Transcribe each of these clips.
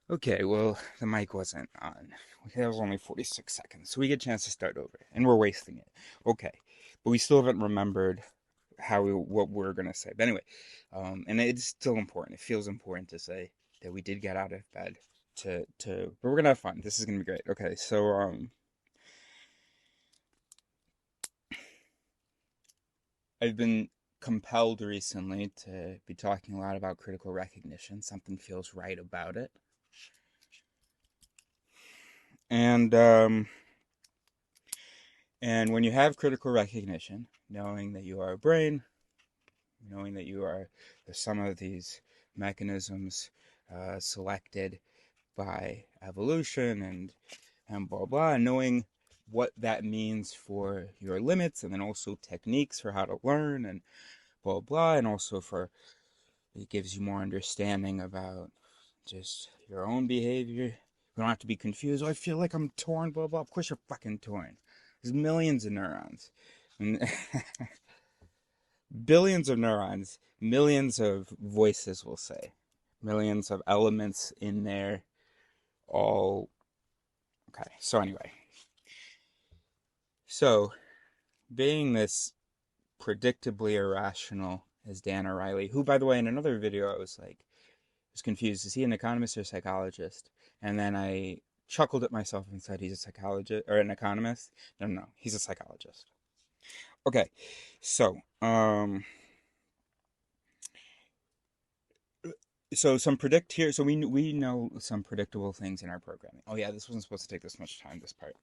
Okay, well, the mic wasn't on. That was only 46 seconds, so we get a chance to start over, and we're wasting it. Okay, but we still haven't remembered what we're gonna say. But anyway, and it's still important. It feels important to say that we did get out of bed but we're gonna have fun. This is gonna be great. Okay, so I've been compelled recently to be talking a lot about critical recognition. Something feels right about it, and and when you have critical recognition, knowing that you are a brain, knowing that you are the sum of these mechanisms selected by evolution and blah blah, and knowing what that means for your limits, and then also techniques for how to learn and blah blah, and also for it gives you more understanding about just your own behavior. You don't have to be confused. Oh, I feel like I'm torn, blah blah. Of course you're fucking torn. There's millions of neurons. And billions of neurons, millions of voices, we'll say, millions of elements in there, all. Okay, so anyway, so being this predictably irrational as Dan O'Reilly, who, by the way, in another video, I was confused. Is he an economist or a psychologist? And then I chuckled at myself and said he's a psychologist or an economist. No, no, no, he's a psychologist. Okay, so so some predict here. So we know some predictable things in our programming. Oh yeah, this wasn't supposed to take this much time. This part.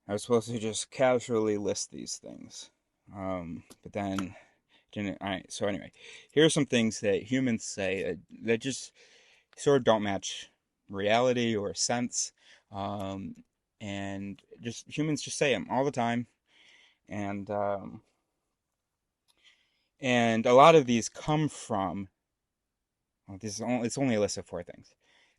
I was supposed to just casually list these things, but then didn't. All right. So anyway, here are some things that humans say that just sort of don't match reality or sense, um, and just humans just say them all the time, and and a lot of these come from well, it's only a list of four things.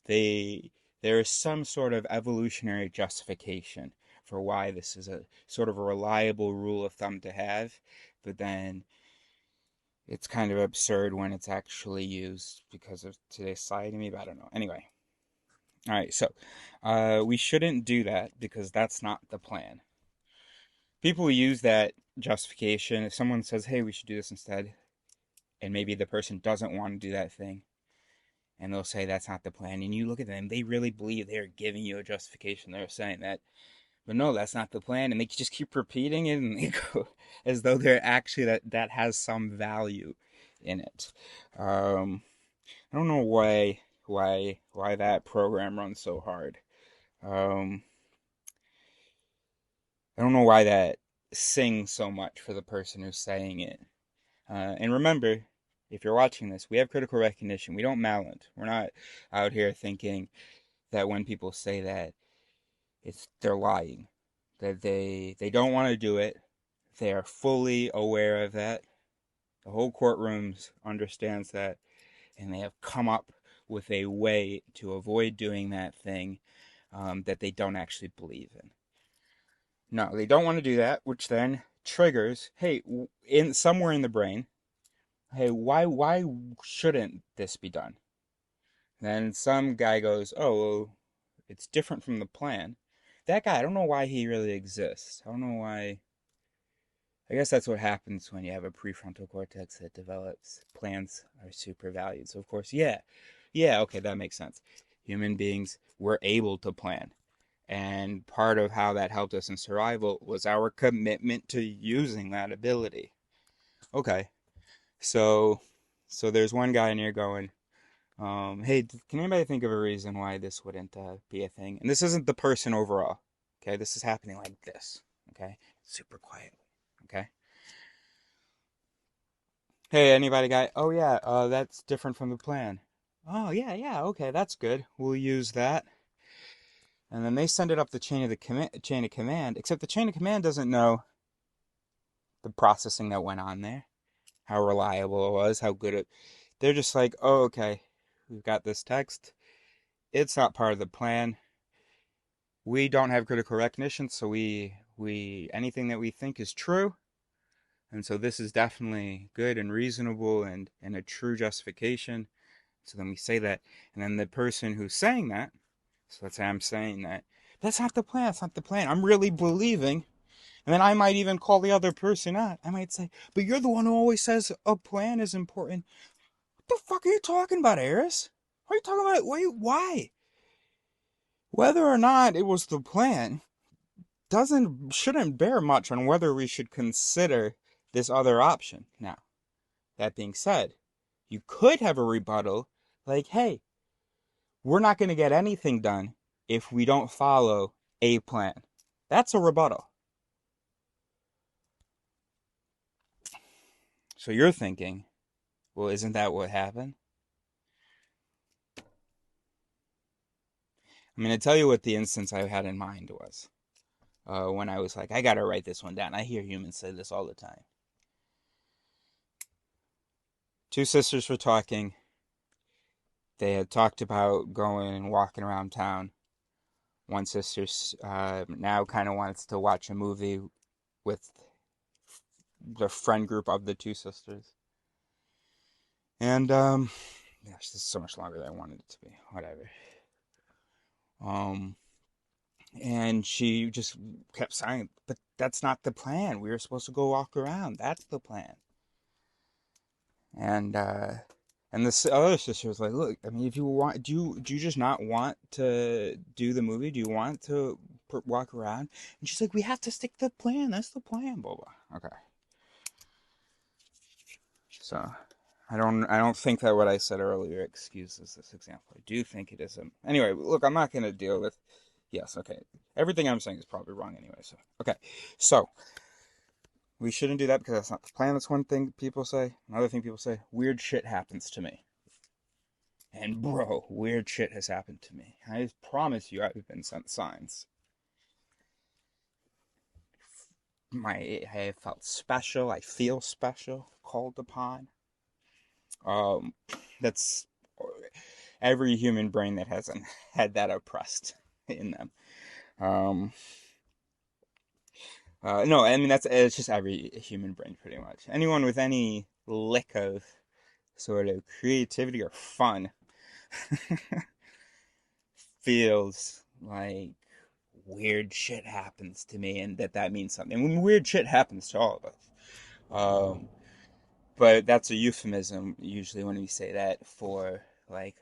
They there is some sort of evolutionary justification for why this is a sort of a reliable rule of thumb to have, but then it's kind of absurd when it's actually used because of today's society. Maybe I don't know. Anyway, all right. So we shouldn't do that because that's not the plan. People use that justification. If someone says, "Hey, we should do this instead," and maybe the person doesn't want to do that thing, and they'll say that's not the plan, and you look at them, they really believe they're giving you a justification. They're saying that, but no, that's not the plan, and they just keep repeating it, and they go as though they're actually that has some value in it. I don't know why that program runs so hard. Um, I don't know why that sings so much for the person who's saying it. And remember, if you're watching this, we have critical recognition. We don't malint. We're not out here thinking that when people say that they're lying, that they don't want to do it. They are fully aware of that. The whole courtroom understands that, and they have come up with a way to avoid doing that thing that they don't actually believe in. No, they don't want to do that, which then triggers, hey, in somewhere in the brain, hey, why shouldn't this be done? Then some guy goes, oh, well, it's different from the plan. That guy, I don't know why he really exists. I don't know why. I guess that's what happens when you have a prefrontal cortex that develops. Plans are super valued. So, of course, yeah, okay, that makes sense. Human beings were able to plan. And part of how that helped us in survival was our commitment to using that ability. Okay, so so there's one guy in here going, hey, can anybody think of a reason why this wouldn't be a thing? And this isn't the person overall. Okay, this is happening like this. Okay, super quietly. Okay. Hey, anybody got? Oh yeah, that's different from the plan. Oh yeah, yeah. Okay, that's good. We'll use that. And then they send it up the chain of command. Except the chain of command doesn't know the processing that went on there, how reliable it was, how good it. They're just like, oh okay, we've got this text. It's not part of the plan. We don't have critical recognition, so we anything that we think is true, and so this is definitely good and reasonable and a true justification. So then we say that, and then the person who's saying that, so let's say I'm saying that, that's not the plan, that's not the plan. I'm really believing. And then I might even call the other person out. I might say, but you're the one who always says a plan is important. What the fuck are you talking about, Eris? What are you talking about? Why? Whether or not it was the plan shouldn't bear much on whether we should consider this other option. Now, that being said, you could have a rebuttal like, hey, we're not going to get anything done if we don't follow a plan. That's a rebuttal. So you're thinking, well, isn't that what happened? I'm going to tell you what the instance I had in mind was. When I was like, I got to write this one down. I hear humans say this all the time. Two sisters were talking. They had talked about going and walking around town. One sister now kind of wants to watch a movie with the friend group of the two sisters. And, gosh, this is so much longer than I wanted it to be. Whatever. Um, and she just kept saying, but that's not the plan. We were supposed to go walk around. That's the plan. And, and this other sister was like, "Look, I mean, if you want, do you just not want to do the movie? Do you want to walk around?" And she's like, "We have to stick to the plan. That's the plan." Blah blah. Okay. So, I don't think that what I said earlier excuses this example. I do think it is. Anyway, look, I'm not gonna deal with. Yes, okay. Everything I'm saying is probably wrong anyway. So, okay. So we shouldn't do that because that's not the plan. That's one thing people say. Another thing people say, weird shit happens to me. And bro, weird shit has happened to me. I promise you, I've been sent signs. I have felt special. I feel special, called upon. Um, that's every human brain that hasn't had that oppressed in them. Um, no, I mean it's just every human brain pretty much. Anyone with any lick of sort of creativity or fun feels like weird shit happens to me and that means something. And when weird shit happens to all of us. But that's a euphemism usually when we say that for like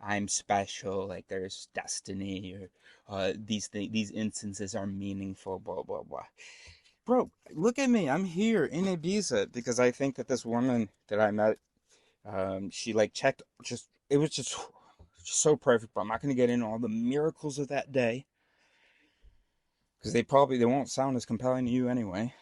I'm special, like there's destiny or these instances are meaningful, blah blah blah. Bro, look at me. I'm here in Ibiza because I think that this woman that I met, she like checked just it was just so perfect. But I'm not gonna get into all the miracles of that day because they won't sound as compelling to you anyway.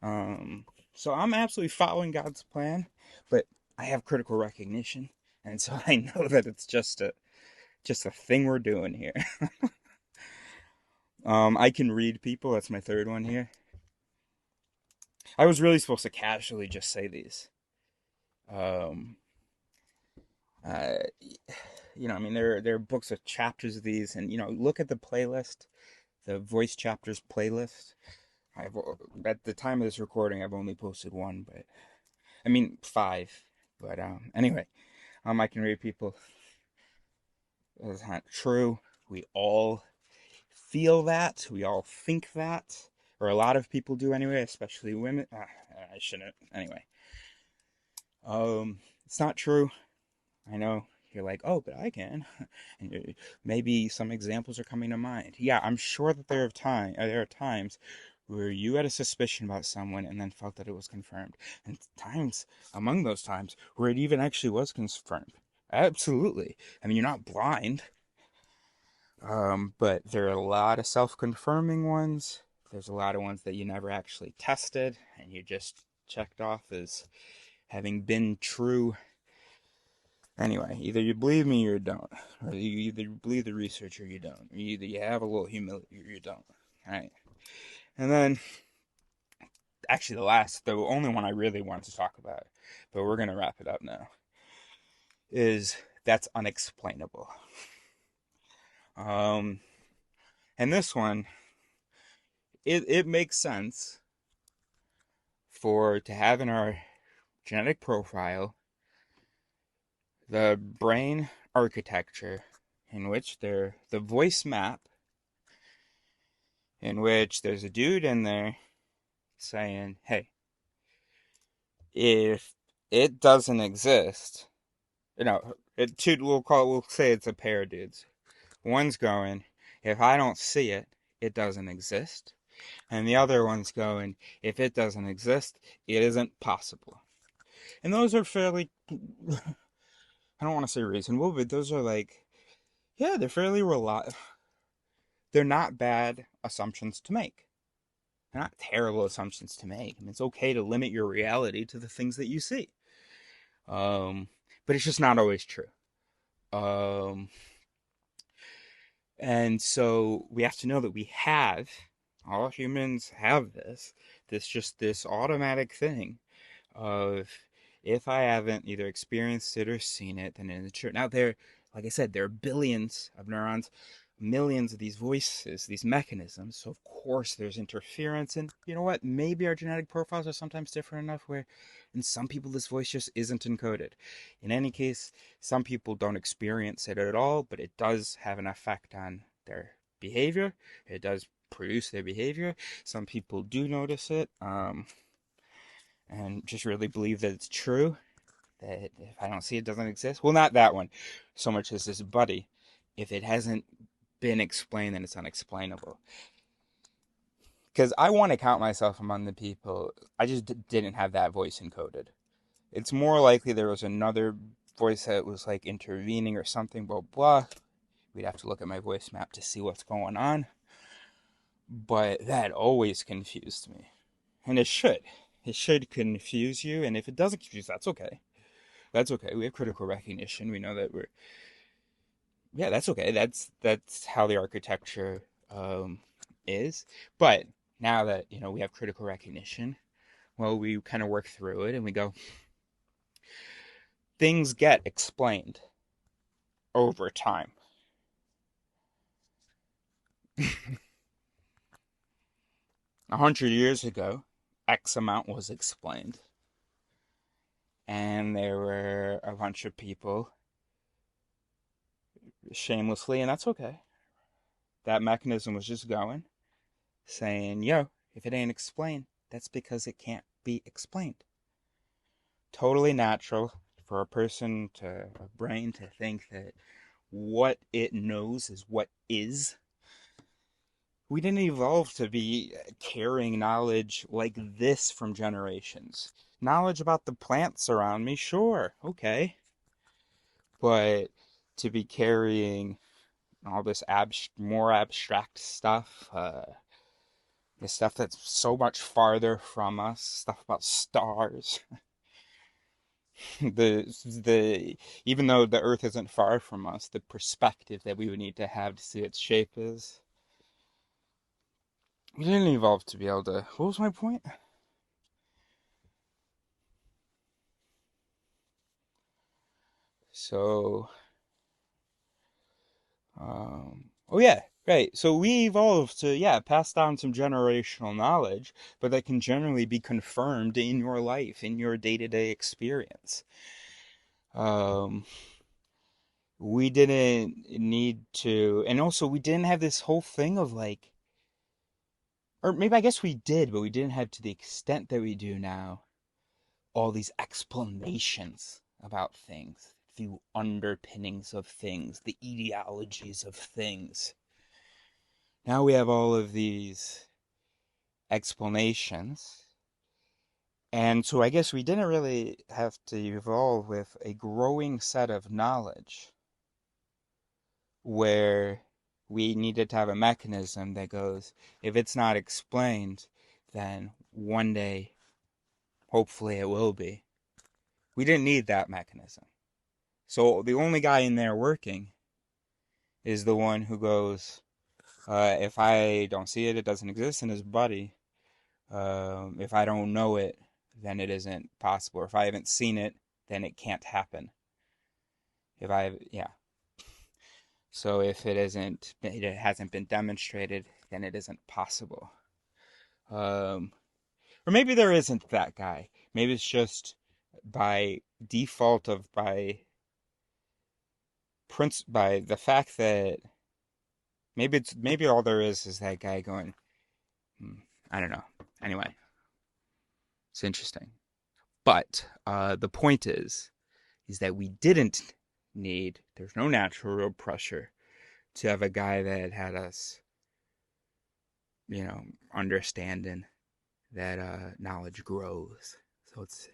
Um, so I'm absolutely following God's plan, but I have critical recognition, and so I know that it's just a thing we're doing here. I can read people. That's my third one here. I was really supposed to casually just say these. Um, uh, I mean, there are books of chapters of these, and look at the playlist, the voice chapters playlist. I've at the time of this recording, I've only posted one, but I mean five. But anyway, I can read people. That's not true. We all feel that. We all think that, or a lot of people do anyway, especially women. I shouldn't. Anyway, it's not true. I know you're like, oh, but I can. And maybe some examples are coming to mind. Yeah, I'm sure that there are times where you had a suspicion about someone and then felt that it was confirmed, and times among those times where it even actually was confirmed. Absolutely. I mean, you're not blind. But there are a lot of self-confirming ones. There's a lot of ones that you never actually tested and you just checked off as having been true. Anyway, either you believe me or you don't. Or you either believe the research or you don't. Or either you have a little humility or you don't. Alright. And then, actually, the only one I really want to talk about, but we're going to wrap it up now, is that's unexplainable. Um, and this one, it makes sense to have in our genetic profile the brain architecture in which the voice map in which there's a dude in there saying, hey, if it doesn't exist, we'll say it's a pair of dudes. One's going, if I don't see it, it doesn't exist. And the other one's going, if it doesn't exist, it isn't possible. And those are fairly, I don't want to say reasonable, but those are like, yeah, they're fairly reliable. They're not bad assumptions to make. They're not terrible assumptions to make. I mean, it's okay to limit your reality to the things that you see. Um, but it's just not always true. Um, and so we have to know that all humans have this automatic thing of if I haven't either experienced it or seen it, then it's true. Now like I said, there are billions of neurons, millions of these voices, these mechanisms. So of course there's interference, and you know what? Maybe our genetic profiles are sometimes different enough where, in some people, this voice just isn't encoded. In any case, some people don't experience it at all, but it does have an effect on their behavior. It does produce their behavior. Some people do notice it. And just really believe that it's true, that if I don't see it, it doesn't exist. Well, not that one so much as this buddy. If it hasn't been explained, then it's unexplainable. Because I want to count myself among the people, I just didn't have that voice encoded. It's more likely there was another voice that was like intervening or something, blah, blah. We'd have to look at my voice map to see what's going on. But that always confused me. And it should. It should confuse you. And if it doesn't confuse, that's okay. That's okay. We have critical recognition. We know that yeah, that's okay. That's how the architecture is. But now that we have critical recognition, well, we kind of work through it and we go, things get explained over time. 100 years ago, X amount was explained, and there were a bunch of people shamelessly, and that's okay. That mechanism was just going, saying, yo, if it ain't explained, that's because it can't be explained. Totally natural for a brain to think that what it knows is what is. We didn't evolve to be carrying knowledge like this from generations. Knowledge about the plants around me, sure, okay. But to be carrying all this more abstract stuff, the stuff that's so much farther from us, stuff about stars. The Even though the Earth isn't far from us, the perspective that we would need to have see its shape is. We didn't evolve to be able to. What was my point? So, oh yeah, right. So we evolved to, yeah, pass down some generational knowledge, but that can generally be confirmed in your life, in your day-to-day experience. Um, we didn't need to, and also we didn't have this whole thing of like, or maybe I guess we did, but we didn't have to the extent that we do now, all these explanations about things, the underpinnings of things, the etiologies of things. Now we have all of these explanations. And so I guess we didn't really have to evolve with a growing set of knowledge where we needed to have a mechanism that goes, if it's not explained, then one day, hopefully, it will be. We didn't need that mechanism. So the only guy in there working is the one who goes, if I don't see it, it doesn't exist, and his buddy, if I don't know it, then it isn't possible. Or if I haven't seen it, then it can't happen. Yeah. So if it hasn't been demonstrated, then it isn't possible. Um, or maybe there isn't that guy. Maybe it's just by default of by by the fact that maybe all there is that guy going, hmm, I don't know. Anyway, it's interesting. But the point is that we didn't need. There's no natural pressure to have a guy that had us, you know, understanding that knowledge grows. So it's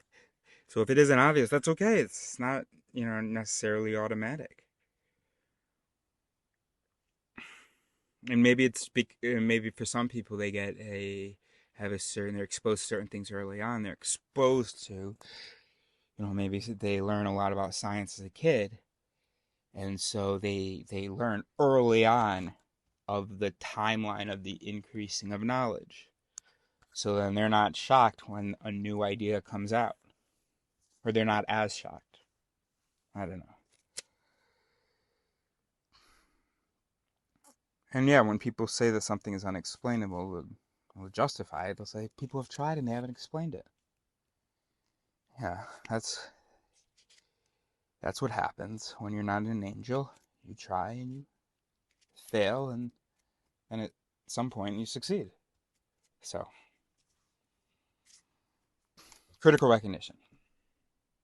so if it isn't obvious, that's okay. It's not, necessarily automatic. And maybe for some people they get a have a certain they're exposed to certain things early on. They're exposed to, maybe they learn a lot about science as a kid, and so they learn early on of the timeline of the increasing of knowledge. So then they're not shocked when a new idea comes out, or they're not as shocked. I don't know. And yeah, when people say that something is unexplainable, will justify it. They'll say people have tried and they haven't explained it. Yeah, that's what happens when you're not an angel. You try and you fail, and at some point you succeed. So, critical recognition.